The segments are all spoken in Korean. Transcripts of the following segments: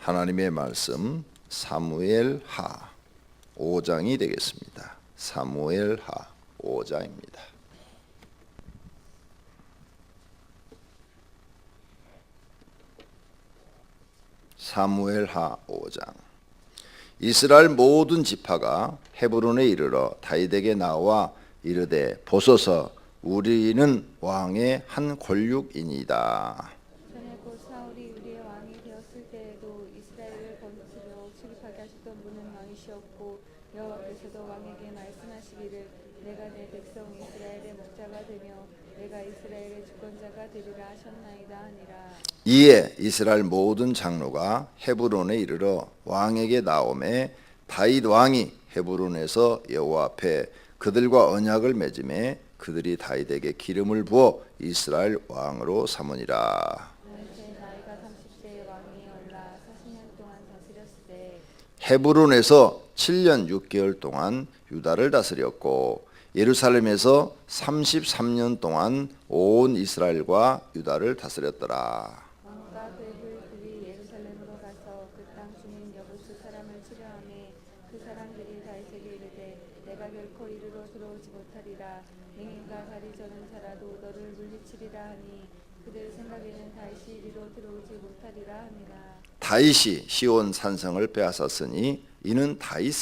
하나님의 말씀 사무엘하 5장이 되겠습니다. 사무엘하 5장입니다. 사무엘하 5장. 이스라엘 모든 지파가 헤브론에 이르러 다윗에게 나와 이르되 보소서 우리는 왕의 한 권륙이니이다. 전에 곧 사울이 우리의 왕이 되었을 때에도 이스라엘을 건축으로 출입하게 하셨던 분은 왕이시었고 여호와께서도 왕에게 말씀하시기를 내가 내 백성 이스라엘의 목자가 되며 내가 이스라엘의 주권자가 되리라 하셨나이다 하니라. 이에 이스라엘 모든 장로가 헤브론에 이르러 왕에게 나오매 다윗 왕이 헤브론에서 여호와 앞에 그들과 언약을 맺음에 그들이 다윗에게 기름을 부어 이스라엘 왕으로 삼으니라. 다윗의 나이가 30세의 왕이 올라 40년 동안 다스렸을 때 헤브론에서 7년 6개월 동안 유다를 다스렸고 예루살렘에서 33년 동안 온 이스라엘과 유다를 다스렸더라. 왕과 그의 부하들이 예루살렘으로 가서 그 땅 주민 여부수 사람을 치려하매 그 사람들이 다윗에게 이르되 내가 결코 이리로 들어오지 못하리라. 맹인과 다리 저는 자라도 너를 물리치리라 하니 그들 생각에는 다윗이 이리로 들어오지 못하리라 하니라. 다윗이 시온 산성을 빼앗았으니 이는 다윗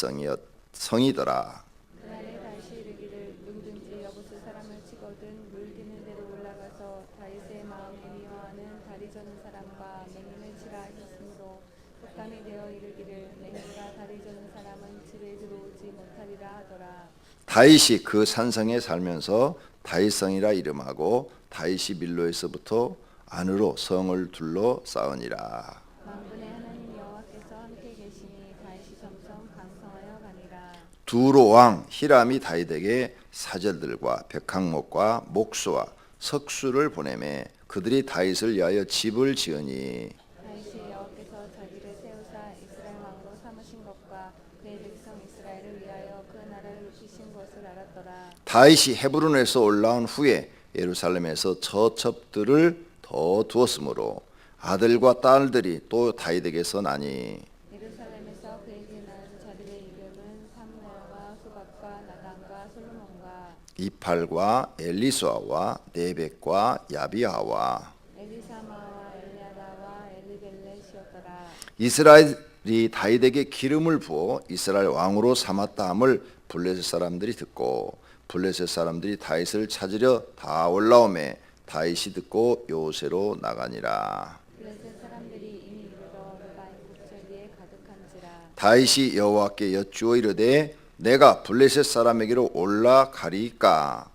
성이더라. 그날에 다윗이 이르기를 누구든지 여부수 사람을 치거든 물드는 데로 올라가서 다윗의 마음에 미워하는 다리 저는 사람과 맹인을 치라 하셨으므로 흑감이 되어 이르기를 맹인과 다리 저는 사람은 집에 들어오지 못하리라 하더라. 다윗이 그 산성에 살면서 다윗성이라 이름하고 다윗이 밀로에서부터 안으로 성을 둘러 쌓으니라. 만군의 하나님 여호와께서 함께 계시니 다윗이 점점 강성하여 가니라. 두로 왕 히람이 다윗에게 사절들과 백항목과 목수와 석수를 보내매 그들이 다윗을 위하여 집을 지으니 다윗이 여호와께서 자기를 세우사 이스라엘 왕으로 삼으신 것과 그의 백성 이스라엘을 위하여 그 나라를 높이신 것을 알았더라. 다윗이 헤브론에서 올라온 후에 예루살렘에서 처첩들을 더 두었으므로 아들과 딸들이 또 다윗에게서 나니 예루살렘에서 그에게 낳은 자들의 이름은 삼무엘과 수박과 나단과 솔로몬과 이팔과 엘리수아와 네벡과 야비아와 엘리사마와 엘리아다와 엘리벨렛이었더라. 이스라엘이 다윗에게 기름을 부어 이스라엘 왕으로 삼았다 함을 블레셋 사람들이 듣고 블레셋 사람들이 다윗을 찾으려 다 올라오매 다윗이 듣고 요새로 나가니라. 블레셋 사람들이 이미 이르러 르바임 국절기에 가득한지라. 다윗이 여호와께 여쭈어 이르되 내가 블레셋 사람에게로 올라가리이까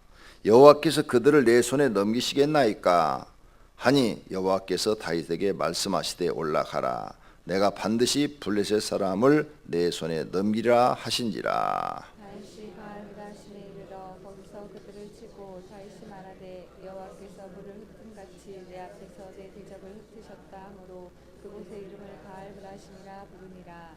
여호와께서 그들을 내 손에 넘기시겠나이까 하니 여호와께서 다윗에게 말씀하시되 올라가라 내가 반드시 블레셋 사람을 내 손에 넘기라 하신지라. 다윗이 바알가심에 이르러 거기서 그들을 치고 다윗이 말하되 여호와께서 물을 흩음같이 내 앞에서 내 대적을 흩으셨다 하므로 그곳의 이름을 바알가심이라 부르니라.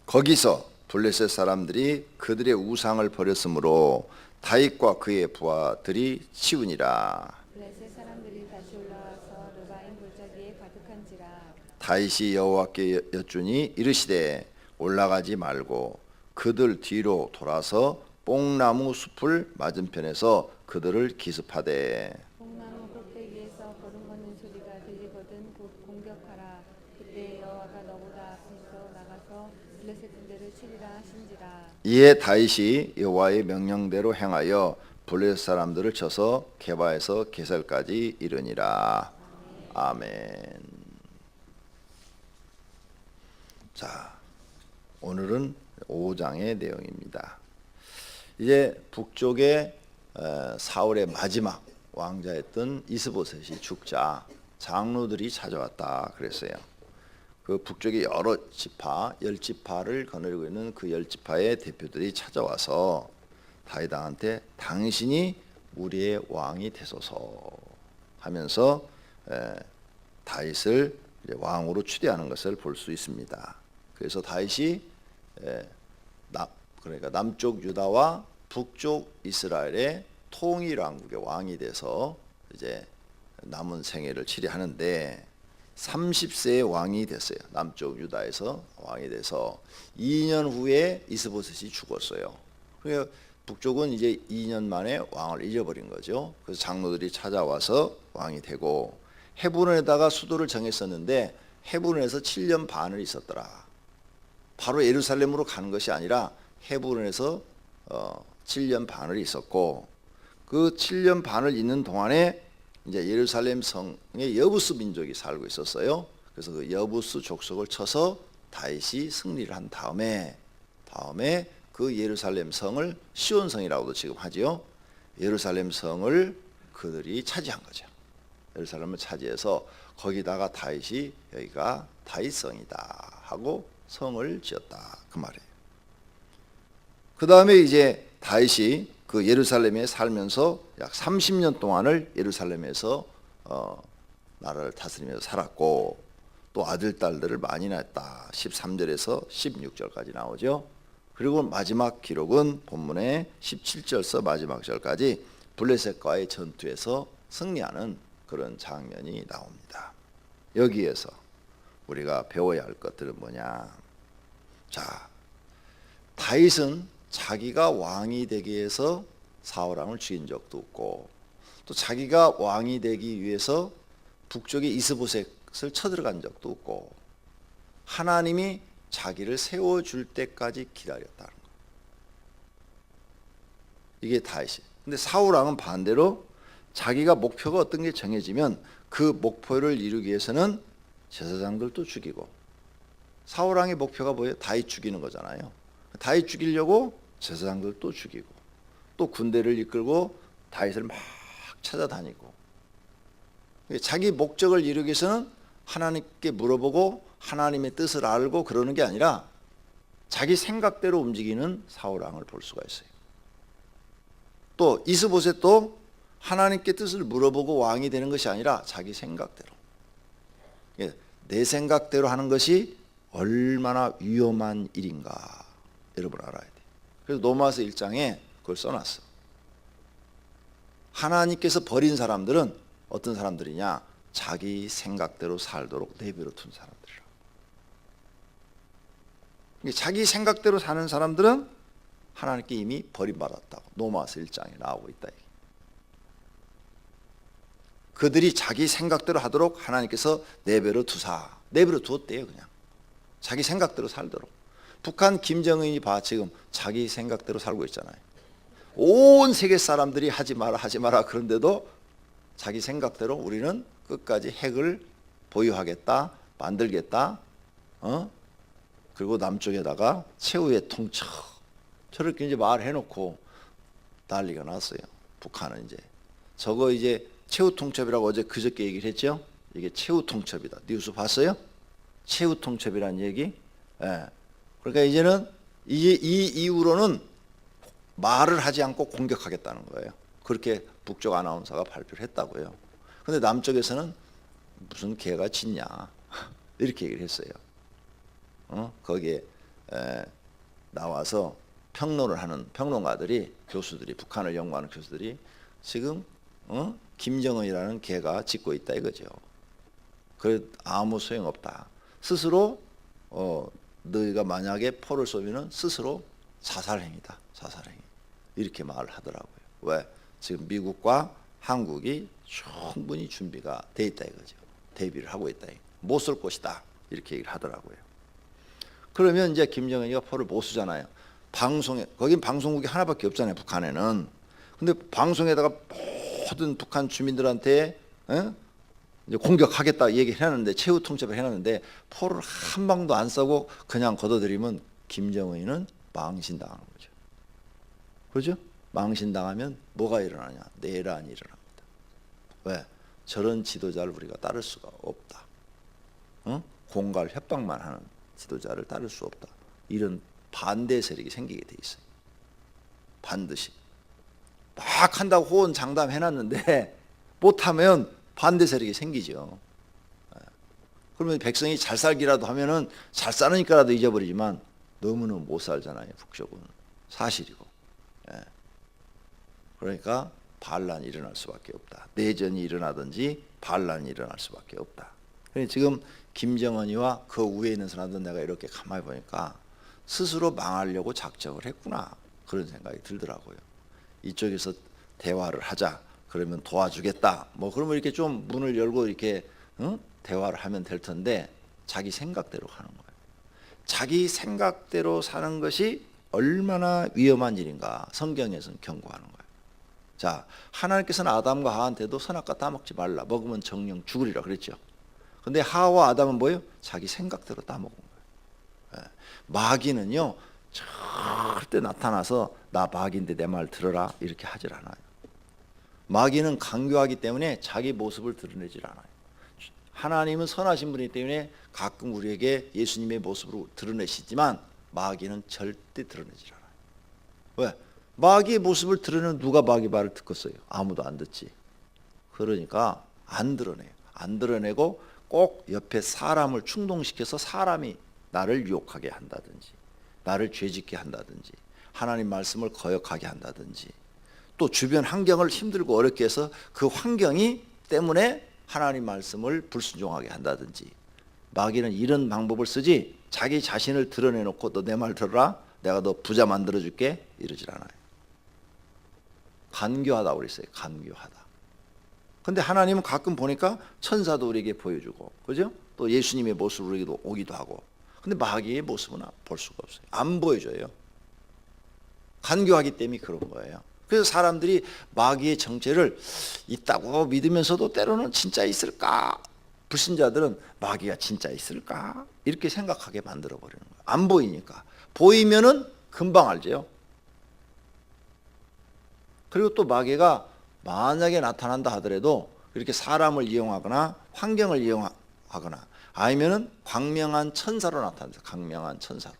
거기서 블레셋 사람들이 그들의 우상을 버렸으므로 다윗과 그의 부하들이 치우니라. 블레셋 사람들이 다시 올라와서 르바임 골짜기에 가득한지라. 다윗이 여호와께 여쭈니 이르시되 올라가지 말고 그들 뒤로 돌아서 뽕나무 숲을 맞은편에서 그들을 기습하되 뽕나무 꼭대기에서 걸음 걷는 소리가 들리거든 곧 공격하라. 그때 여호와가 너보다 앞서 나가서 블레셋 군대를 치리라 하신지라. 이에 다윗이 여호와의 명령대로 행하여 블레셋 사람들을 쳐서 게바에서 게살까지 이르니라. 아멘. 자, 오늘은 5장의 내용입니다. 이제 북쪽에 사울의 마지막 왕자였던 이스보셋이 죽자 장로들이 찾아왔다 그랬어요. 그 북쪽의 여러 지파, 10지파를 거느리고 있는 그 10지파의 대표들이 찾아와서 다윗한테 당신이 우리의 왕이 되소서 하면서 다윗을 왕으로 추대하는 것을 볼 수 있습니다. 그래서 다윗이 그러니까 남쪽 유다와 북쪽 이스라엘의 통일 왕국의 왕이 돼서 이제 남은 생애를 치리하는데 30세에 왕이 됐어요. 남쪽 유다에서 왕이 돼서 2년 후에 이스보셋이 죽었어요. 그래서 북쪽은 이제 2년 만에 왕을 잃어버린 거죠. 그래서 장로들이 찾아와서 왕이 되고 헤브론에다가 수도를 정했었는데 헤브론에서 7년 반을 있었더라. 바로 예루살렘으로 가는 것이 아니라 헤브론에서 7년 반을 있었고 그 7년 반을 있는 동안에 이제 예루살렘 성에 여부스 민족이 살고 있었어요. 그래서 그 여부스 족속을 쳐서 다윗이 승리를 한 다음에 그 예루살렘 성을 시온성이라고도 지금 하지요. 예루살렘 성을 그들이 차지한 거죠. 예루살렘을 차지해서 거기다가 다윗이 여기가 다윗성이다 하고 성을 지었다 그 말이에요. 그 다음에 이제 다윗이 그 예루살렘에 살면서 약 30년 동안을 예루살렘에서 나라를 다스리면서 살았고 또 아들 딸들을 많이 낳았다. 13절에서 16절까지 나오죠. 그리고 마지막 기록은 본문의 17절서 마지막 절까지 블레셋과의 전투에서 승리하는 그런 장면이 나옵니다. 여기에서 우리가 배워야 할 것들은 뭐냐? 자, 다윗은 자기가 왕이 되기 위해서 사울왕을 죽인 적도 없고 또 자기가 왕이 되기 위해서 북쪽의 이스보셋을 쳐들어간 적도 없고 하나님이 자기를 세워줄 때까지 기다렸다는 거예요. 이게 다윗이. 근데 사울왕은 반대로 자기가 목표가 어떤 게 정해지면 그 목표를 이루기 위해서는 제사장들도 죽이고 사울왕의 목표가 뭐예요? 다윗 죽이는 거잖아요. 다윗 죽이려고 제사장들도 죽이고 또 군대를 이끌고 다윗을 막 찾아다니고 자기 목적을 이루기 위해서는 하나님께 물어보고 하나님의 뜻을 알고 그러는 게 아니라 자기 생각대로 움직이는 사울왕을 볼 수가 있어요. 또 이스보셋도 하나님께 뜻을 물어보고 왕이 되는 것이 아니라 자기 생각대로 내 생각대로 하는 것이 얼마나 위험한 일인가 여러분 알아야 돼요. 그래서 로마서 1장에 그걸 써놨어. 하나님께서 버린 사람들은 어떤 사람들이냐? 자기 생각대로 살도록 내버려 둔 사람들이라. 자기 생각대로 사는 사람들은 하나님께 이미 버림받았다고 로마서 1장에 나오고 있다. 그들이 자기 생각대로 하도록 하나님께서 내버려 두었대요. 그냥 자기 생각대로 살도록. 북한 김정은이 봐 지금 자기 생각대로 살고 있잖아요. 온 세계 사람들이 하지 마라 그런데도 자기 생각대로 우리는 끝까지 핵을 보유하겠다, 만들겠다, 그리고 남쪽에다가 최후의 통첩 저렇게 이제 말해놓고 난리가 났어요. 북한은 이제 저거 이제 최후 통첩이라고 어제 그저께 얘기를 했죠. 이게 최후 통첩이다. 뉴스 봤어요? 최후 통첩이라는 얘기. 예. 그러니까 이제는 이 이후로는 말을 하지 않고 공격하겠다는 거예요. 그렇게 북쪽 아나운서가 발표를 했다고요. 근데 남쪽에서는 무슨 개가 짖냐 이렇게 얘기를 했어요. 거기에 나와서 평론을 하는 평론가들이 교수들이 북한을 연구하는 교수들이 지금 김정은이라는 개가 짖고 있다 이거죠. 그래 아무 소용없다. 스스로 너희가 만약에 포를 쏘면은 스스로 자살행위다. 자살행위. 이렇게 말을 하더라고요. 왜? 지금 미국과 한국이 충분히 준비가 돼 있다 이거죠. 대비를 하고 있다. 못 쏠 것이다. 이렇게 얘기를 하더라고요. 그러면 이제 김정은이가 포를 못 쏘잖아요. 방송에 거긴 방송국이 하나밖에 없잖아요. 북한에는. 근데 방송에다가 모든 북한 주민들한테 이제 공격하겠다 얘기를 해놨는데 최후 통첩을 해놨는데 포를 한 방도 안 쏘고 그냥 걷어들이면 김정은이는 망신당하는 거죠. 그렇죠? 망신당하면 뭐가 일어나냐? 내란이 일어납니다. 왜? 저런 지도자를 우리가 따를 수가 없다. 공갈 협박만 하는 지도자를 따를 수 없다. 이런 반대 세력이 생기게 돼 있어요. 반드시. 막 한다고 호언장담 해놨는데 못하면 반대 세력이 생기죠. 그러면 백성이 잘 살기라도 하면은 잘 사니까라도 잊어버리지만 너무는 못 살잖아요. 북쪽은 사실이고. 그러니까 반란이 일어날 수밖에 없다. 내전이 일어나든지 반란이 일어날 수밖에 없다. 지금 김정은이와 그 위에 있는 사람들 내가 이렇게 가만히 보니까 스스로 망하려고 작정을 했구나, 그런 생각이 들더라고요. 이쪽에서 대화를 하자 그러면 도와주겠다, 뭐 그러면 이렇게 좀 문을 열고 이렇게 대화를 하면 될 텐데 자기 생각대로 하는 거예요. 자기 생각대로 사는 것이 얼마나 위험한 일인가 성경에서는 경고하는 거예요. 자, 하나님께서는 아담과 하와한테도 선악과 따먹지 말라, 먹으면 정령 죽으리라 그랬죠. 근데 하와 아담은 뭐예요? 자기 생각대로 따먹은 거예요. 마귀는요 절대 나타나서 나 마귀인데 내 말 들어라 이렇게 하질 않아요. 마귀는 강교하기 때문에 자기 모습을 드러내질 않아요. 하나님은 선하신 분이기 때문에 가끔 우리에게 예수님의 모습으로 드러내시지만 마귀는 절대 드러내질 않아요. 왜? 마귀의 모습을 드러내는 누가 마귀 말을 듣겠어요? 아무도 안 듣지. 그러니까 안 드러내요. 안 드러내고 꼭 옆에 사람을 충동시켜서 사람이 나를 유혹하게 한다든지 나를 죄짓게 한다든지 하나님 말씀을 거역하게 한다든지 또 주변 환경을 힘들고 어렵게 해서 그 환경이 때문에 하나님 말씀을 불순종하게 한다든지 마귀는 이런 방법을 쓰지 자기 자신을 드러내놓고 너 내 말 들어라 내가 너 부자 만들어줄게 이러질 않아요. 간교하다고 그랬어요. 간교하다. 근데 하나님은 가끔 보니까 천사도 우리에게 보여주고 그죠? 또 예수님의 모습으로 우리에게도 오기도 하고 근데 마귀의 모습은 볼 수가 없어요. 안 보여줘요. 간교하기 때문에 그런 거예요. 그래서 사람들이 마귀의 정체를 있다고 믿으면서도 때로는 진짜 있을까? 불신자들은 마귀가 진짜 있을까? 이렇게 생각하게 만들어버리는 거예요. 안 보이니까. 보이면은 금방 알죠. 그리고 또 마귀가 만약에 나타난다 하더라도 이렇게 사람을 이용하거나 환경을 이용하거나 아니면은 광명한 천사로 나타납니다. 광명한 천사로.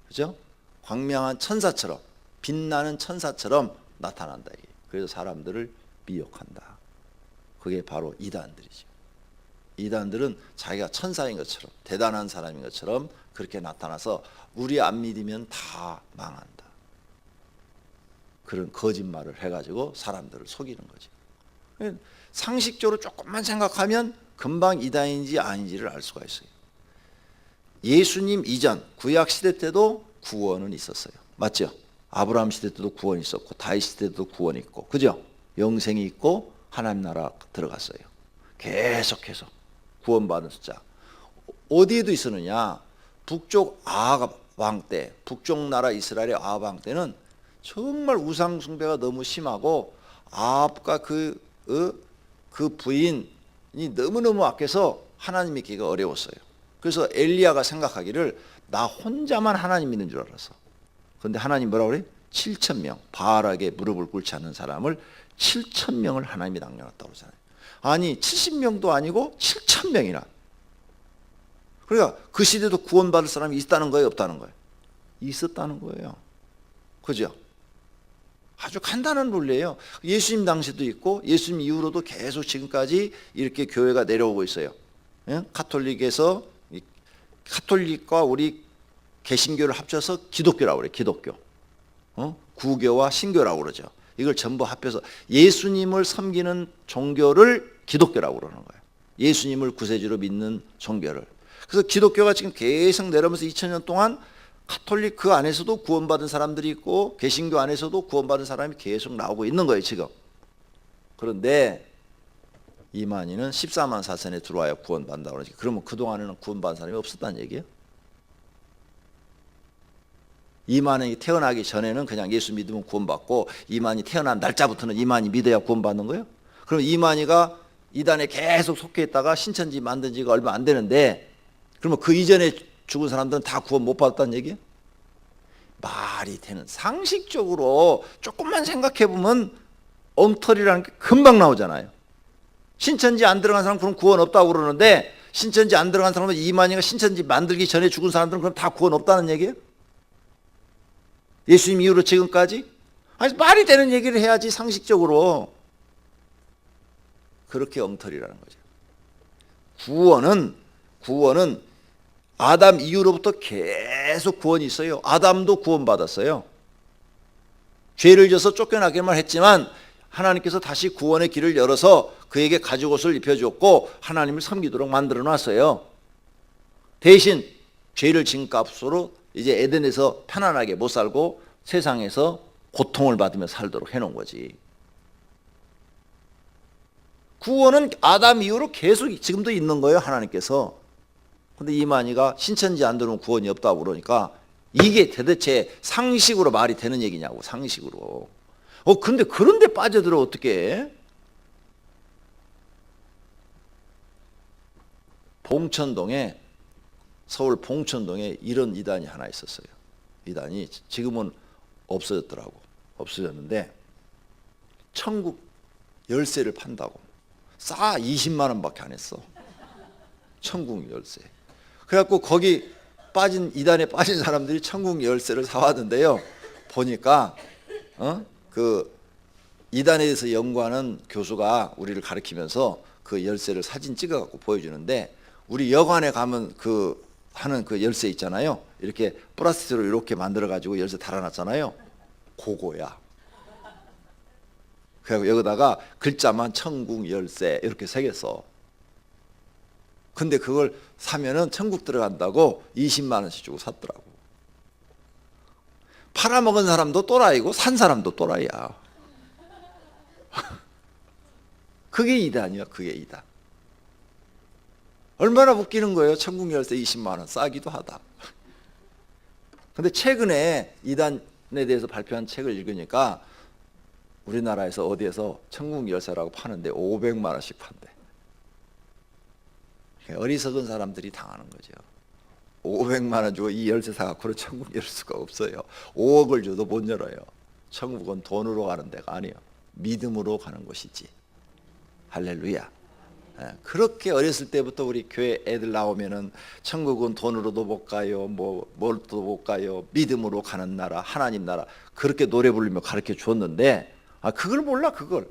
그죠? 광명한 천사처럼 빛나는 천사처럼 나타난다. 그래서 사람들을 미혹한다. 그게 바로 이단들이죠. 이단들은 자기가 천사인 것처럼 대단한 사람인 것처럼 그렇게 나타나서 우리 안 믿으면 다 망한다. 그런 거짓말을 해가지고 사람들을 속이는 거죠. 상식적으로 조금만 생각하면 금방 이단인지 아닌지를 알 수가 있어요. 예수님 이전 구약 시대 때도 구원은 있었어요. 맞죠? 아브라함 시대 때도 구원이 있었고 다윗 시대 때도 구원이 있고 그죠? 영생이 있고 하나님 나라 들어갔어요. 계속해서 구원받은 숫자 어디에도 있었느냐? 북쪽 아합 왕 때, 북쪽 나라 이스라엘의 아합 왕 때는 정말 우상 숭배가 너무 심하고 아합과 그 부인이 너무너무 악해서 하나님 믿기가 어려웠어요. 그래서 엘리야가 생각하기를 나 혼자만 하나님 믿는 줄 알았어. 그런데 하나님 뭐라고 그래? 7,000명 바알에게 무릎을 꿇지 않는 사람을 7,000명을 하나님이 남겨놨다고 그러잖아요. 아니 70명도 아니고 7,000명이나. 그러니까 그 시대도 구원받을 사람이 있다는 거예요? 없다는 거예요? 있었다는 거예요. 그죠? 아주 간단한 논리예요. 예수님 당시도 있고 예수님 이후로도 계속 지금까지 이렇게 교회가 내려오고 있어요. 카톨릭에서 카톨릭과 우리 개신교를 합쳐서 기독교라고 그래요. 기독교. 구교와 신교라고 그러죠. 이걸 전부 합해서 예수님을 섬기는 종교를 기독교라고 그러는 거예요. 예수님을 구세주로 믿는 종교를. 그래서 기독교가 지금 계속 내려오면서 2000년 동안 카톨릭 그 안에서도 구원받은 사람들이 있고 개신교 안에서도 구원받은 사람이 계속 나오고 있는 거예요 지금. 그런데 이만희는 14만 4천에 들어와야 구원받는다고 그러지. 그러면 그동안에는 구원받은 사람이 없었다는 얘기예요? 이만희 태어나기 전에는 그냥 예수 믿으면 구원받고 이만희 태어난 날짜부터는 이만희 믿어야 구원받는 거예요? 그럼 이만희가 이단에 계속 속해 있다가 신천지 만든 지가 얼마 안 되는데 그러면 그 이전에 죽은 사람들은 다 구원 못 받았다는 얘기예요? 말이 되는 상식적으로 조금만 생각해 보면 엉터리라는 게 금방 나오잖아요. 신천지 안 들어간 사람 그럼 구원 없다고 그러는데 신천지 안 들어간 사람은 이만희가 신천지 만들기 전에 죽은 사람들은 그럼 다 구원 없다는 얘기예요? 예수님 이후로 지금까지? 아니 말이 되는 얘기를 해야지 상식적으로. 그렇게 엉터리라는 거죠. 구원은 아담 이후로부터 계속 구원이 있어요. 아담도 구원받았어요. 죄를 져서 쫓겨나기만 했지만 하나님께서 다시 구원의 길을 열어서 그에게 가죽옷을 입혀주었고 하나님을 섬기도록 만들어 놨어요. 대신 죄를 진 값으로 이제 에덴에서 편안하게 못 살고 세상에서 고통을 받으며 살도록 해놓은 거지. 구원은 아담 이후로 계속 지금도 있는 거예요, 하나님께서. 근데 이만희가 신천지 안 들어오면 구원이 없다고 그러니까 이게 도대체 상식으로 말이 되는 얘기냐고, 상식으로. 근데 그런데 빠져들어 어떻게 해? 봉천동에, 서울 봉천동에 이런 이단이 하나 있었어요. 이단이 지금은 없어졌더라고. 없어졌는데 천국 열쇠를 판다고. 싸 20만 원밖에 안 했어. 천국 열쇠. 그래갖고 거기 빠진, 이단에 빠진 사람들이 천국 열쇠를 사왔는데요. 보니까 그 이단에 대해서 연구하는 교수가 우리를 가르치면서 그 열쇠를 사진 찍어갖고 보여주는데, 우리 여관에 가면 그 하는 그 열쇠 있잖아요. 이렇게 플라스틱으로 이렇게 만들어가지고 열쇠 달아놨잖아요. 그거야. 그리고 여기다가 글자만 천국 열쇠 이렇게 새겼어. 근데 그걸 사면은 천국 들어간다고 20만 원씩 주고 샀더라고. 팔아먹은 사람도 또라이고 산 사람도 또라이야. 그게 이단이야, 그게 이단. 얼마나 웃기는 거예요. 천국 열쇠 20만 원, 싸기도 하다. 근데 최근에 이단에 대해서 발표한 책을 읽으니까 우리나라에서 어디에서 천국 열쇠라고 파는데 500만 원씩 판대. 어리석은 사람들이 당하는 거죠. 500만 원 주고 이 열쇠 사갖고는 천국 열 수가 없어요. 5억을 줘도 못 열어요. 천국은 돈으로 가는 데가 아니에요. 믿음으로 가는 곳이지. 할렐루야. 그렇게 어렸을 때부터 우리 교회 애들 나오면은 천국은 돈으로도 못 가요, 뭘도 못 가요, 믿음으로 가는 나라, 하나님 나라, 그렇게 노래 부르며 가르쳐 주었는데, 그걸 몰라. 그걸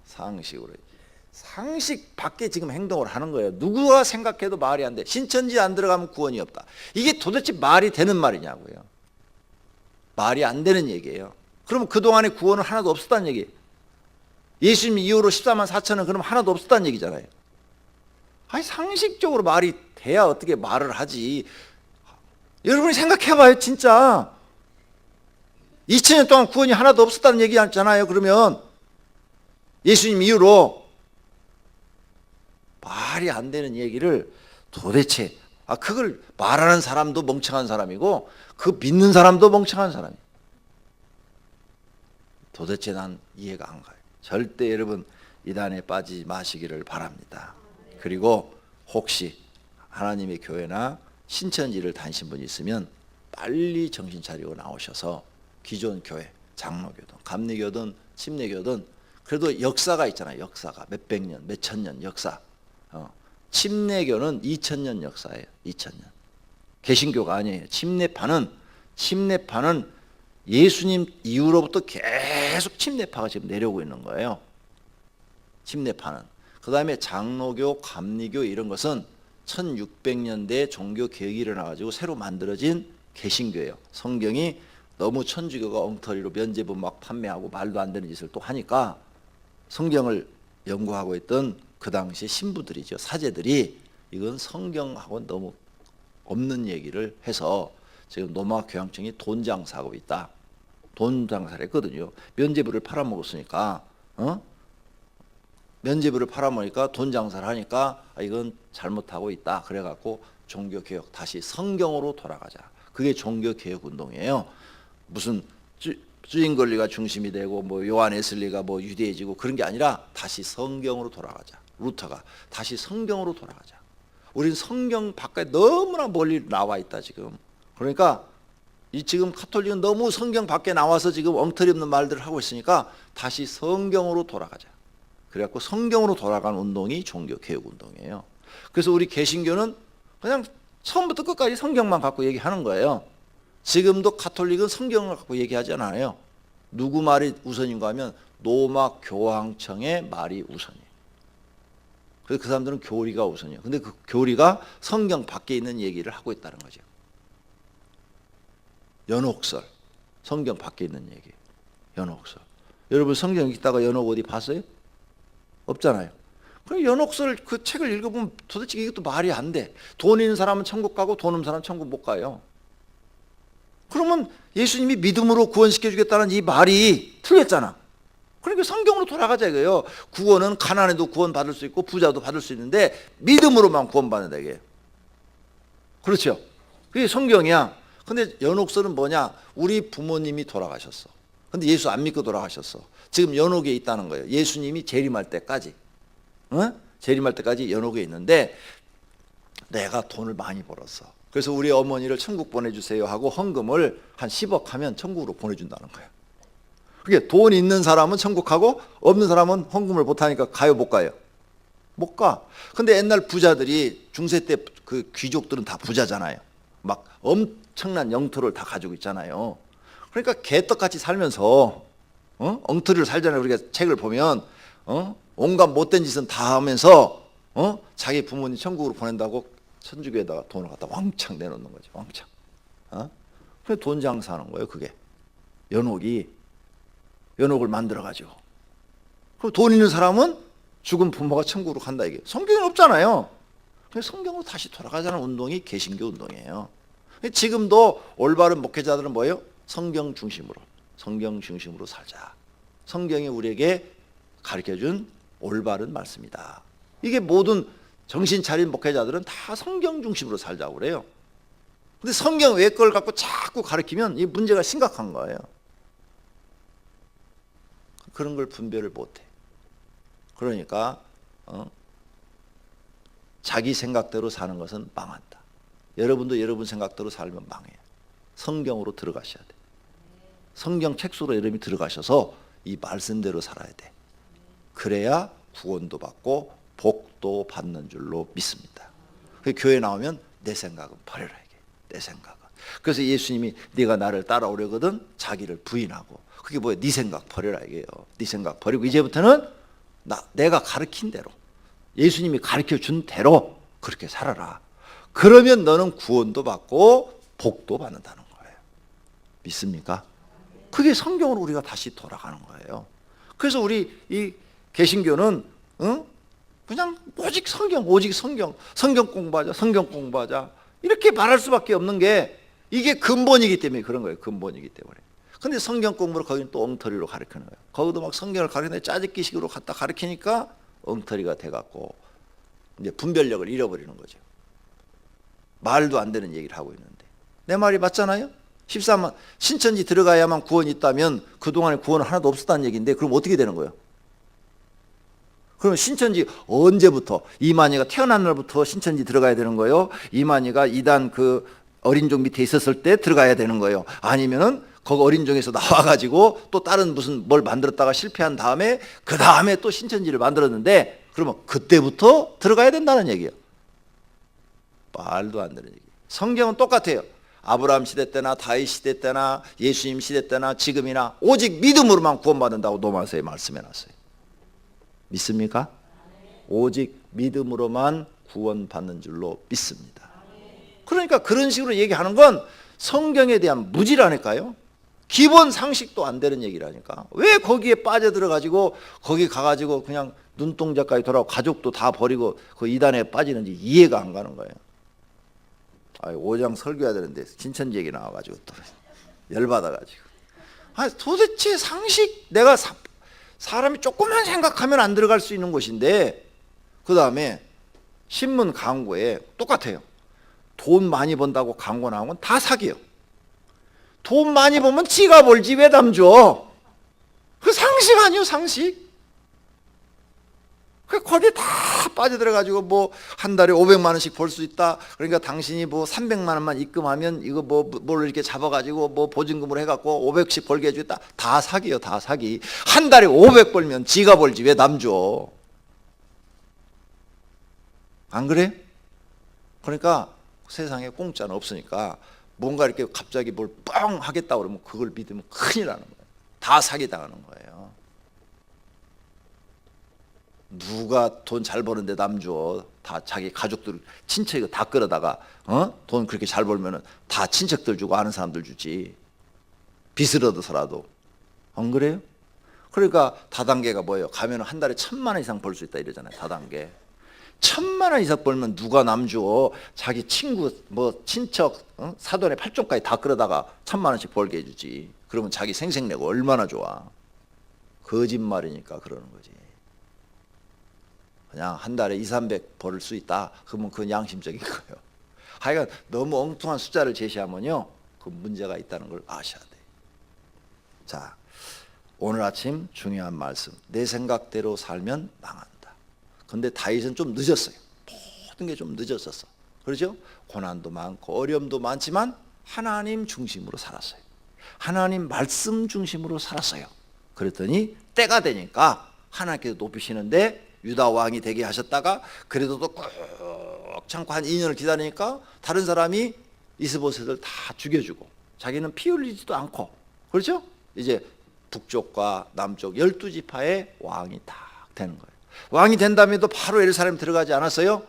상식으로, 상식 밖에 지금 행동을 하는 거예요. 누구가 생각해도 말이 안 돼. 신천지 안 들어가면 구원이 없다. 이게 도대체 말이 되는 말이냐고요. 말이 안 되는 얘기예요. 그러면 그동안에 구원은 하나도 없었다는 얘기예요. 예수님 이후로 14만 4천은 그럼 하나도 없었다는 얘기잖아요. 아니, 상식적으로 말이 돼야 어떻게 말을 하지. 여러분이 생각해봐요. 진짜 2000년 동안 구원이 하나도 없었다는 얘기잖아요. 그러면 예수님 이후로 말이 안 되는 얘기를 도대체, 그걸 말하는 사람도 멍청한 사람이고 그 믿는 사람도 멍청한 사람이에요. 도대체 난 이해가 안 가요. 절대 여러분 이단에 빠지지 마시기를 바랍니다. 그리고 혹시 하나님의 교회나 신천지를 다니신 분이 있으면 빨리 정신 차리고 나오셔서 기존 교회, 장로교든 감리교든 침례교든 그래도 역사가 있잖아요. 역사가 몇백 년, 몇천 년 역사. 침례교는 2000년 역사예요. 2000년. 개신교가 아니에요. 침례파는 예수님 이후로부터 계속 침례파가 지금 내려오고 있는 거예요. 침례파는. 그 다음에 장로교, 감리교 이런 것은 1600년대에 종교 개혁이 일어나가지고 새로 만들어진 개신교예요. 성경이 너무 천주교가 엉터리로 면죄부 막 판매하고 말도 안 되는 짓을 또 하니까 성경을 연구하고 있던 그 당시 신부들이죠. 사제들이 이건 성경하고는 너무 없는 얘기를 해서 지금 노마 교황청이 돈 장사하고 있다. 돈 장사를 했거든요. 면죄부를 팔아먹었으니까, 면죄부를 팔아먹으니까 돈 장사를 하니까 이건 잘못하고 있다. 그래갖고 종교개혁, 다시 성경으로 돌아가자. 그게 종교개혁 운동이에요. 무슨 주인걸리가 중심이 되고 요한 웨슬리가 유대해지고 그런 게 아니라 다시 성경으로 돌아가자. 루터가 다시 성경으로 돌아가자. 우린 성경 바깥에 너무나 멀리 나와 있다 지금. 그러니까 지금 카톨릭은 너무 성경 밖에 나와서 지금 엉터리 없는 말들을 하고 있으니까 다시 성경으로 돌아가자. 그래갖고 성경으로 돌아가는 운동이 종교개혁 운동이에요. 그래서 우리 개신교는 그냥 처음부터 끝까지 성경만 갖고 얘기하는 거예요. 지금도 카톨릭은 성경을 갖고 얘기하지 않아요. 누구 말이 우선인가 하면 로마 교황청의 말이 우선이에요. 그래서 그 사람들은 교리가 우선이에요. 근데 그 교리가 성경 밖에 있는 얘기를 하고 있다는 거죠. 연옥설, 성경 밖에 있는 얘기, 연옥설. 여러분 성경 읽다가 연옥 어디 봤어요? 없잖아요. 그럼 연옥설 그 책을 읽어보면 도대체 이것도 말이 안 돼. 돈 있는 사람은 천국 가고 돈 없는 사람은 천국 못 가요. 그러면 예수님이 믿음으로 구원시켜 주겠다는 이 말이 틀렸잖아. 그러니까 성경으로 돌아가자 이거예요. 구원은 가난해도 구원받을 수 있고 부자도 받을 수 있는데 믿음으로만 구원받는다 이게. 그렇죠. 그게 성경이야. 근데 연옥설은 뭐냐? 우리 부모님이 돌아가셨어. 근데 예수 안 믿고 돌아가셨어. 지금 연옥에 있다는 거예요. 예수님이 재림할 때까지. 재림할 때까지 연옥에 있는데 내가 돈을 많이 벌었어. 그래서 우리 어머니를 천국 보내주세요 하고 헌금을 한 10억 하면 천국으로 보내준다는 거예요. 그게 돈 있는 사람은 천국 가고 없는 사람은 헌금을 못하니까 가요 못 가요? 못 가. 근데 옛날 부자들이 중세 때 그 귀족들은 다 부자잖아요. 막 엄청난 영토를 다 가지고 있잖아요. 그러니까 개떡같이 살면서 엉터리로 살잖아요. 우리가 책을 보면 온갖 못된 짓은 다 하면서 자기 부모님 천국으로 보낸다고 천주교에다가 돈을 갖다 왕창 내놓는 거죠. 왕창. 그래서 돈 장사하는 거예요. 그게 연옥을 만들어 가지고. 그럼 돈 있는 사람은 죽은 부모가 천국으로 간다 이게. 성경에 없잖아요. 그래서 성경으로 다시 돌아가자는 운동이 개신교 운동이에요. 지금도 올바른 목회자들은 뭐예요? 성경 중심으로 살자. 성경이 우리에게 가르쳐준 올바른 말씀이다. 이게 모든 정신 차린 목회자들은 다 성경 중심으로 살자고 그래요. 근데 성경 외 걸 갖고 자꾸 가르치면 이 문제가 심각한 거예요. 그런 걸 분별을 못해. 그러니까 자기 생각대로 사는 것은 망한다. 여러분도 여러분 생각대로 살면 망해요. 성경으로 들어가셔야 돼. 성경 책 속으로 여러분이 들어가셔서 이 말씀대로 살아야 돼. 그래야 구원도 받고 복도 받는 줄로 믿습니다. 교회 나오면 내 생각은 버려라 이게. 내 생각은. 그래서 예수님이 네가 나를 따라오려거든 자기를 부인하고. 그게 뭐예요? 네 생각 버려라 이게요. 네 생각 버리고 이제부터는 내가 가르친 대로 예수님이 가르쳐 준 대로 그렇게 살아라. 그러면 너는 구원도 받고 복도 받는다는 거예요. 믿습니까? 그게 성경으로 우리가 다시 돌아가는 거예요. 그래서 우리 이 개신교는 그냥 오직 성경 공부하자 이렇게 말할 수밖에 없는 게 이게 근본이기 때문에 그런 거예요. 근본이기 때문에. 근데 성경 공부를 거기는 또 엉터리로 가르치는 거예요. 거기도 막 성경을 가르치는데 짜집기식으로 갖다 가르치니까 엉터리가 돼갖고 이제 분별력을 잃어버리는 거죠. 말도 안 되는 얘기를 하고 있는데 내 말이 맞잖아요. 14만 신천지 들어가야만 구원이 있다면 그동안에 구원은 하나도 없었다는 얘기인데 그럼 어떻게 되는 거예요? 그럼 신천지 언제부터 이만희가 태어난 날부터 신천지 들어가야 되는 거예요? 이만희가 이단 그 어린종 밑에 있었을 때 들어가야 되는 거예요? 아니면은 거기 어린종에서 나와가지고 또 다른 무슨 뭘 만들었다가 실패한 다음에 그 다음에 또 신천지를 만들었는데 그러면 그때부터 들어가야 된다는 얘기예요. 말도 안 되는 얘기. 성경은 똑같아요. 아브라함 시대 때나 다윗 시대 때나 예수님 시대 때나 지금이나 오직 믿음으로만 구원받는다고 로마서에 말씀해놨어요. 믿습니까? 오직 믿음으로만 구원받는 줄로 믿습니다. 그러니까 그런 식으로 얘기하는 건 성경에 대한 무지라니까요. 기본 상식도 안 되는 얘기라니까. 왜 거기에 빠져들어가지고 거기 가가지고 그냥 눈동자까지 돌아오고 가족도 다 버리고 그 이단에 빠지는지 이해가 안 가는 거예요. 5장 설교해야 되는데 신천지 얘기 나와가지고 또 열받아가지고. 도대체 상식 내가 사람이 조금만 생각하면 안 들어갈 수 있는 곳인데 그 다음에 신문 광고에 똑같아요. 돈 많이 번다고 광고 나오면 다 사기요. 돈 많이 벌면 지가 벌지 왜 남줘? 그 상식 아니요 상식? 거기에 다 빠져들어가지고 뭐 한 달에 500만 원씩 벌 수 있다. 그러니까 당신이 뭐 300만 원만 입금하면 이거 뭘 이렇게 잡아가지고 뭐 보증금으로 해갖고 500씩 벌게 해주겠다. 다 사기요, 다 사기. 한 달에 500 벌면 지가 벌지 왜 남줘? 안 그래? 그러니까 세상에 공짜는 없으니까 뭔가 이렇게 갑자기 뭘 뻥 하겠다 그러면 그걸 믿으면 큰일 나는 거예요. 다 사기 당하는 거예요. 누가 돈 잘 버는데 남 줘? 다 자기 가족들 친척이 다 끌어다가 돈 그렇게 잘 벌면은 다 친척들 주고 아는 사람들 주지. 빚을 얻어서라도. 안 그래요? 그러니까 다단계가 뭐예요? 가면 한 달에 1,000만 원 이상 벌 수 있다 이러잖아요. 다단계. 1,000만 원 이상 벌면 누가 남주어? 자기 친구 뭐 친척 사돈의 팔종까지 다 끌어다가 1,000만 원씩 벌게 해주지. 그러면 자기 생색내고 얼마나 좋아. 거짓말이니까 그러는 거지. 그냥 한 달에 200, 300 벌 수 있다. 그러면 그건 양심적인 거예요. 하여간 너무 엉뚱한 숫자를 제시하면요, 그 문제가 있다는 걸 아셔야 돼요. 자, 오늘 아침 중요한 말씀. 내 생각대로 살면 망한다. 근데 다윗은 좀 늦었어요. 모든 게 좀 늦었었어. 그렇죠? 고난도 많고 어려움도 많지만 하나님 중심으로 살았어요. 하나님 말씀 중심으로 살았어요. 그랬더니 때가 되니까 하나님께서 높이시는데 유다 왕이 되게 하셨다가 그래도 또 꾹 참고 한 2년을 기다리니까 다른 사람이 이스보셋을 다 죽여주고 자기는 피 흘리지도 않고, 그렇죠? 이제 북쪽과 남쪽 12지파의 왕이 딱 되는 거예요. 왕이 된 다음에도 바로 예루살렘 들어가지 않았어요.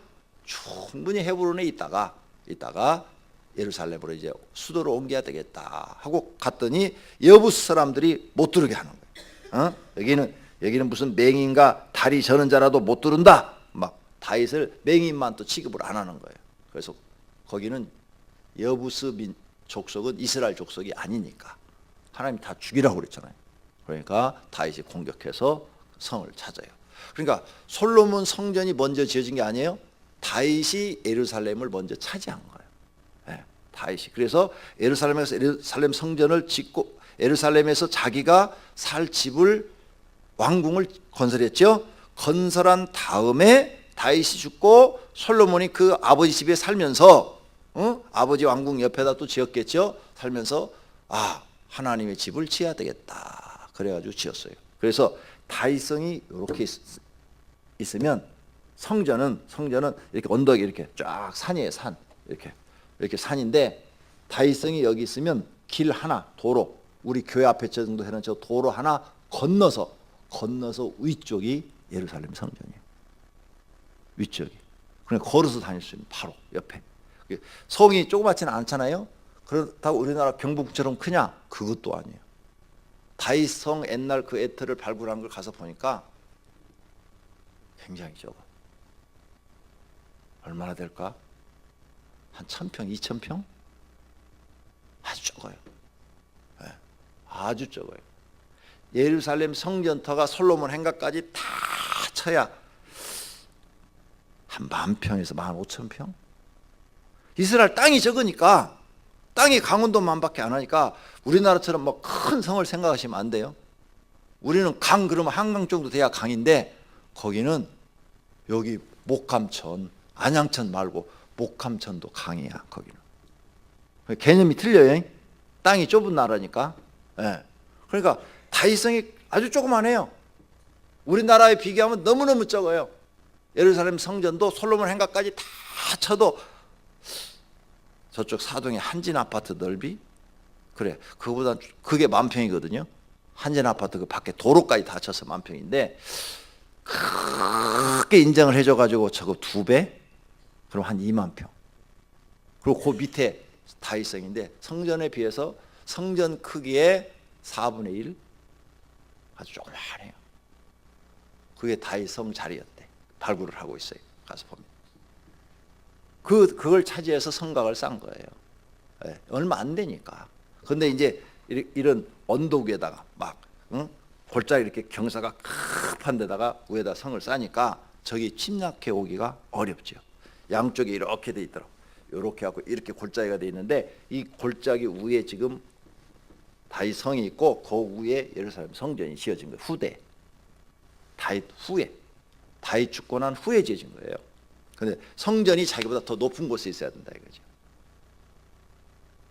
충분히 헤브론에 있다가 예루살렘으로 이제 수도로 옮겨야 되겠다 하고 갔더니 여부스 사람들이 못 들어게 하는 거예요. 여기는 무슨 맹인과 다리 저는 자라도 못 들은다. 막 다윗을 맹인만 또 취급을 안 하는 거예요. 그래서 거기는 여부스 족속은 이스라엘 족속이 아니니까 하나님이 다 죽이라고 그랬잖아요. 그러니까 다윗이 공격해서 성을 찾아요. 그러니까 솔로몬 성전이 먼저 지어진 게 아니에요. 다윗이 예루살렘을 먼저 차지한 거예요. 네, 다윗이. 그래서 예루살렘에서 예루살렘 성전을 짓고 예루살렘에서 자기가 살 집을 왕궁을 건설했죠. 건설한 다음에 다윗이 죽고 솔로몬이 그 아버지 집에 살면서 아버지 왕궁 옆에다 또 지었겠죠. 살면서 하나님의 집을 지어야 되겠다. 그래가지고 지었어요. 그래서 다윗성이 이렇게 있으면 성전은 이렇게 언덕이 이렇게 쫙 산이에요. 산 이렇게 산인데 다윗성이 여기 있으면 길 하나 도로 우리 교회 앞에 저 정도 되는 저 도로 하나 건너서 위쪽이 예루살렘 성전이에요. 위쪽이. 그러니까 걸어서 다닐 수 있는 바로 옆에. 성이 조그맣지는 않잖아요. 그렇다고 우리나라 경북처럼 크냐? 그것도 아니에요. 다윗성 옛날 그 에터를 발굴한 걸 가서 보니까 굉장히 적어. 얼마나 될까? 한 1,000평, 2,000평? 아주 적어요. 네, 아주 적어요. 예루살렘 성전터가 솔로몬 행각까지 다 쳐야 한 10,000평에서 15,000평? 이스라엘 땅이 적으니까, 땅이 강원도만밖에 안 하니까 우리나라처럼 뭐 큰 성을 생각하시면 안 돼요. 우리는 강 그러면 한강 정도 돼야 강인데 거기는 여기 목감천, 안양천 말고 목감천도 강이야. 거기는 개념이 틀려요. 땅이 좁은 나라니까. 네. 그러니까 다윗성이 아주 조그만해요. 우리나라에 비교하면 너무너무 적어요. 예루살렘 성전도 솔로몬 행각까지 다 쳐도 저쪽 사동의 한진 아파트 넓이, 그래, 그거보다 그게 10,000평이거든요. 한진 아파트 그 밖에 도로까지 다 쳐서 10,000평인데 크게 인정을 해줘가지고 저거 2배, 그럼 한 20,000평. 그리고 그 밑에 다윗성인데 성전에 비해서 성전 크기의 4분의 1, 아주 조그만해요. 그게 다윗성 자리였대. 발굴을 하고 있어요. 가서 보면. 그걸 차지해서 성곽을 쌓은 거예요. 네, 얼마 안 되니까. 근데 이제 이런 언덕 위에다가 막 골짜기 이렇게 경사가 급한 데다가 위에다 성을 쌓으니까 저기 침략해 오기가 어렵죠. 양쪽에 이렇게 돼 있더라고. 이렇게 하고 이렇게 골짜기가 돼 있는데 이 골짜기 위에 지금 다윗 성이 있고 그 위에 예루살렘 성전이 지어진 거예요. 후대. 다윗 후에. 다윗 죽고 난 후에 지어진 거예요. 근데 성전이 자기보다 더 높은 곳에 있어야 된다 이거죠.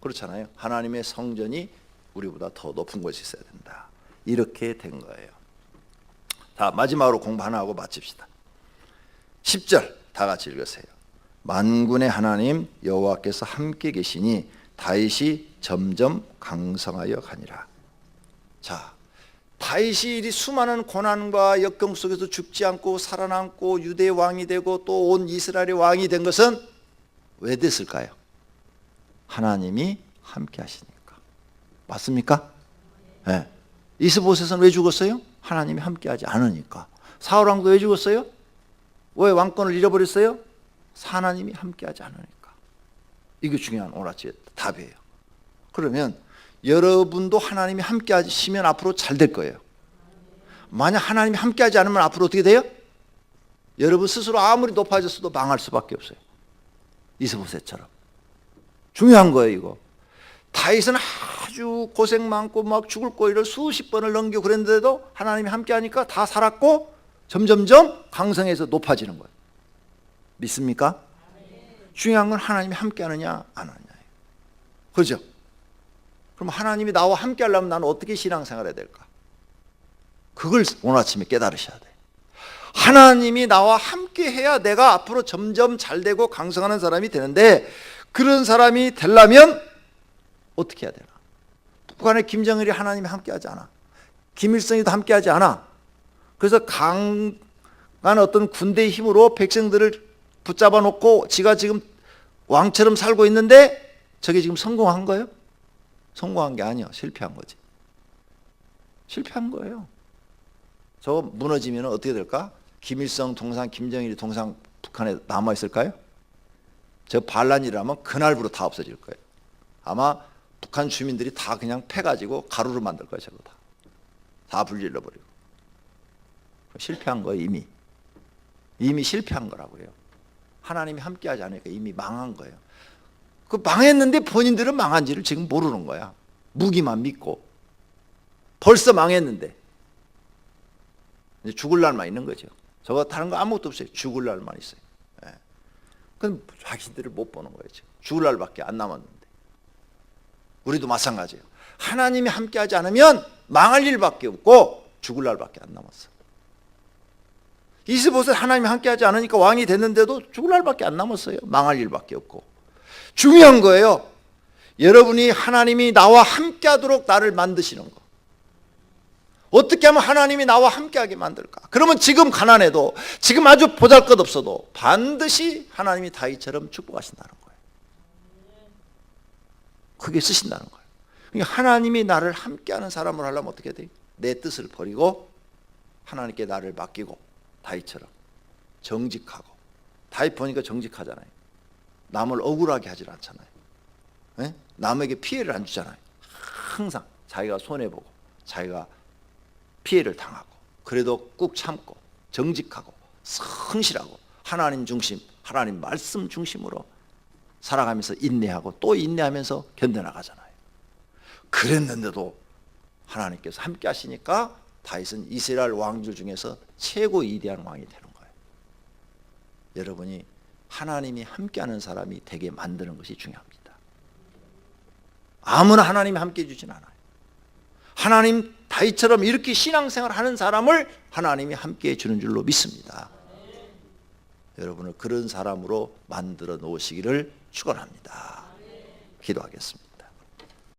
그렇잖아요. 하나님의 성전이 우리보다 더 높은 곳에 있어야 된다. 이렇게 된 거예요. 자, 마지막으로 공부 하나 하고 마칩시다. 10절 다 같이 읽으세요. 만군의 하나님 여호와께서 함께 계시니 다윗이 점점 강성하여 가니라. 자, 다윗이 이 수많은 고난과 역경 속에서 죽지 않고 살아남고 유대의 왕이 되고 또 온 이스라엘의 왕이 된 것은 왜 됐을까요? 하나님이 함께 하시니까. 맞습니까? 네. 이스보셋은 왜 죽었어요? 하나님이 함께하지 않으니까. 사울 왕도 왜 죽었어요? 왜 왕권을 잃어버렸어요? 하나님이 함께하지 않으니까. 이게 중요한 오늘 아침의 답이에요. 그러면 여러분도 하나님이 함께하시면 앞으로 잘 될 거예요. 만약 하나님이 함께하지 않으면 앞으로 어떻게 돼요? 여러분 스스로 아무리 높아졌어도 망할 수밖에 없어요. 이스보셋처럼. 중요한 거예요, 이거. 다윗은 아주 고생 많고 막 죽을 고리를 수십 번을 넘겨 그랬는데도 하나님이 함께하니까 다 살았고 점점점 강성해서 높아지는 거예요. 믿습니까? 중요한 건 하나님이 함께하느냐 안 하느냐예요. 그렇죠? 그럼 하나님이 나와 함께하려면 나는 어떻게 신앙생활해야 될까? 그걸 오늘 아침에 깨달으셔야 돼요. 하나님이 나와 함께해야 내가 앞으로 점점 잘되고 강성하는 사람이 되는데, 그런 사람이 되려면 어떻게 해야 되나? 북한의 김정일이 하나님이 함께하지 않아. 김일성이도 함께하지 않아. 그래서 강한 어떤 군대의 힘으로 백성들을 붙잡아 놓고 지가 지금 왕처럼 살고 있는데, 저게 지금 성공한 거예요? 성공한 게 아니야. 실패한 거지. 실패한 거예요. 저거 무너지면 어떻게 될까? 김일성 동상, 김정일이 동상 북한에 남아있을까요? 저 반란이라면 그날부터 다 없어질 거예요. 아마 북한 주민들이 다 그냥 패가지고 가루로 만들 거예요. 저거 다 불질러 버리고. 실패한 거예요. 이미 실패한 거라고요. 하나님이 함께하지 않으니까 이미 망한 거예요. 그 망했는데 본인들은 망한지를 지금 모르는 거야. 무기만 믿고. 벌써 망했는데 이제 죽을 날만 있는 거죠. 저거 다른 거 아무것도 없어요. 죽을 날만 있어요. 예. 그건 자기들을 못 보는 거예요. 지금. 죽을 날밖에 안 남았는데. 우리도 마찬가지예요. 하나님이 함께하지 않으면 망할 일밖에 없고 죽을 날밖에 안 남았어. 이스보셋 하나님이 함께하지 않으니까 왕이 됐는데도 죽을 날밖에 안 남았어요. 망할 일밖에 없고. 중요한 거예요. 여러분이 하나님이 나와 함께하도록 나를 만드시는 거. 어떻게 하면 하나님이 나와 함께하게 만들까? 그러면 지금 가난해도, 지금 아주 보잘것없어도 반드시 하나님이 다윗처럼 축복하신다는 거예요. 크게 쓰신다는 거예요. 그러니까 하나님이 나를 함께하는 사람을 하려면 어떻게 돼요? 내 뜻을 버리고 하나님께 나를 맡기고, 다윗처럼 정직하고. 다윗 보니까 정직하잖아요. 남을 억울하게 하질 않잖아요. 네? 남에게 피해를 안 주잖아요. 항상 자기가 손해보고 자기가 피해를 당하고, 그래도 꾹 참고 정직하고 성실하고 하나님 중심, 하나님 말씀 중심으로 살아가면서 인내하고 또 인내하면서 견뎌나가잖아요. 그랬는데도 하나님께서 함께 하시니까 다윗은 이스라엘 왕들 중에서 최고 위대한 왕이 되는 거예요. 여러분이 하나님이 함께하는 사람이 되게 만드는 것이 중요합니다. 아무나 하나님이 함께 해주진 않아요. 하나님 다윗처럼 이렇게 신앙생활 하는 사람을 하나님이 함께 해주는 줄로 믿습니다. 여러분을 그런 사람으로 만들어 놓으시기를 축원합니다. 기도하겠습니다.